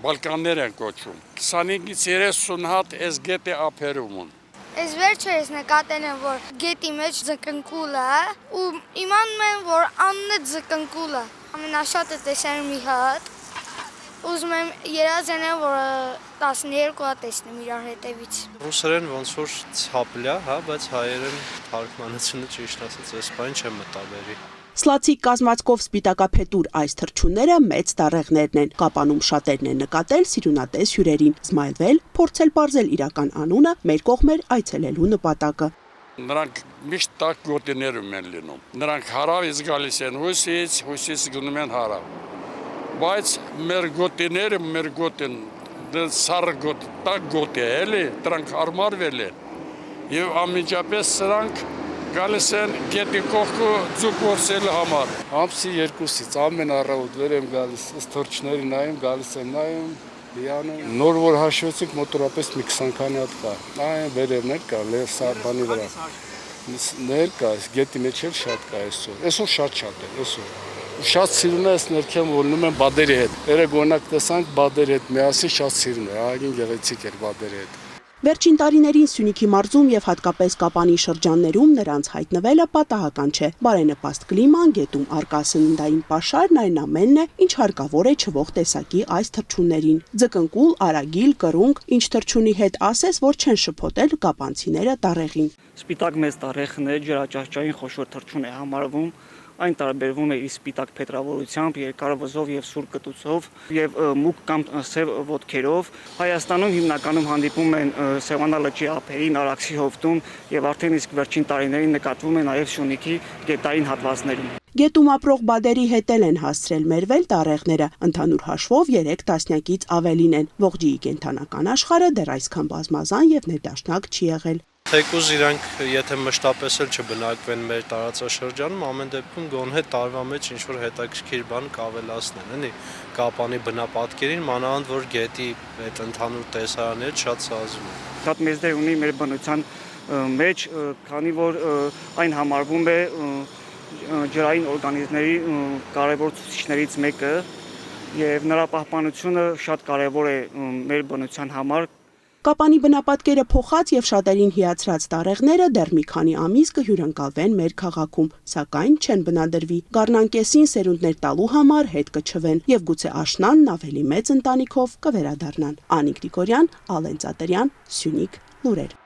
Բալկաններ են կոչում։ 25-ից 30 հատ այս գետի ափերում են։ Այս վերջերս նկատել եմ, որ գետի մեջ ձկնկուլ է ու իմանում եմ, որ անունը ձկնկուլ է։ Ամենաշատը տեսել եմ մի հատ։ Ուզում եմ երազանալ, որ 12 հատ տեսնեմ իրար հետևից։ Ռուսերեն ոնց որ ցապլյա, հա, բայց հայերեն թարգմանությունը ճիշտ ասած այս բան չեմ մտաբերի։ Սլացիկ կազմվածքով սպիտակափետուր այս թռչունները մեծ տառեղներն են։ Կապանում շատերն են նկատել սիրունատես հյուրերին, զմայլվել, փորձել պարզել իրական անունը, մեր կողմեր այցելելու նպատակը։ Նրանք միշտ տակ գոտիներում են լինում։ Նրանք հարավից գալիս են հյուսից գնում են հարավ։ Բայց մեր գոտին սառը գոտ, տակ գոտ է, էլի, դրանք արմարվել են։ Եվ անմիջապես սրանք գալիս են գետի կողքը ձուկ որսելու համար։ Ամսի 2-ից ամեն առավոտ վեր եմ գալիս, ըստ թռչների նայում, գալիս եմ նայում, հիանում։ Նոր որ հաշվեցինք մոտորապես մի 20 քանի հատ կա։ Այն վերևներ կա, բանի վրա։ Ներկա, գետի մեջ էլ շատ կա այսօր։ Այսօր շատ է, այսօր։ Շատ սիրուն է այս ներքեմ որնում են բադերի հետ։ Երեք օրինակ տեսանք բադերի հետ միասին շատ սիրուն է, ահագին գեղեցիկ էր բադերի հետ։ Վերջին տարիներին Սյունիքի մարզում եւ հատկապես Կապանի շրջաններում նրանց հայտնվելը պատահական չէ։ Բարենպաստ կլիման, գետում առկա սննդային պաշարն այն ամենն է, ինչ հարկավոր է չվող տեսակի այս թռչուններին։ Ձկնկուլ, արագիլ, կռունկ, ինչ թռչունի հետ ասես, որ չեն շփոթել կապանցիները տառեղին։ Սպիտակ մեծ տառեղն է, ջրաճահճային խոշոր թռչուն է համարվում։ Այն տարբերվում է իր սպիտակ փետրավորությամբ, երկար վզով եւ սուր կտուցով եւ մուգ կամ սև ոտքերով։ Հայաստանում հիմնականում հանդիպում են Սևանա լճի ափերին, Արաքսի հովտում եւ արդեն իսկ վերջին տարիներին նկատվում է նաեւ Սյունիքի գետային հատվածներում։ Գետում ապրող բադերի հետ են հասցրել մերվել տառեղները, ընդհանուր հաշվով 3 տասնյակից ավելին են։ Ողջիի կենդանական աշխարհը դեռ այսքան բազմազան եւ ներդաշնակ չի եղել։ Թեկուզ իրանք եթե մշտապես էլ չբնակվեն մեր տարածաշրջանում, ամեն դեպքում գոնե տարվա մեջ ինչ-որ հետաքրքիր բան կավելացնեն, էլի Կապանի բնապատկերին, մանավանդ որ գետի այդ ընդհանուր տեսարանները շատ սազում են։ Շատ մեծ դեր ունի մեր բնության մեջ, քանի որ այն համարվում է ջրային օրգանիզմների կարևոր ցուցիչներից մեկը եւ նրա պահպանությունը շատ կարևոր է մեր բնության համար։ Կապանի բնապատկերը փոխած եւ շատերին հիացրած տառեղները դեռ մի քանի ամիս կհյուրընկալվեն մեր քաղաքում, սակայն չեն բնադրվի։ Գառնանկեսին սերունդներ տալու համար հետ կչվեն եւ գուցե աշնանն ավելի մեծ ընտանիքով կվերադառնան։ Անիկ Գրիգորյան, Ալեն Ծատրյան, Սյունիք լուրեր։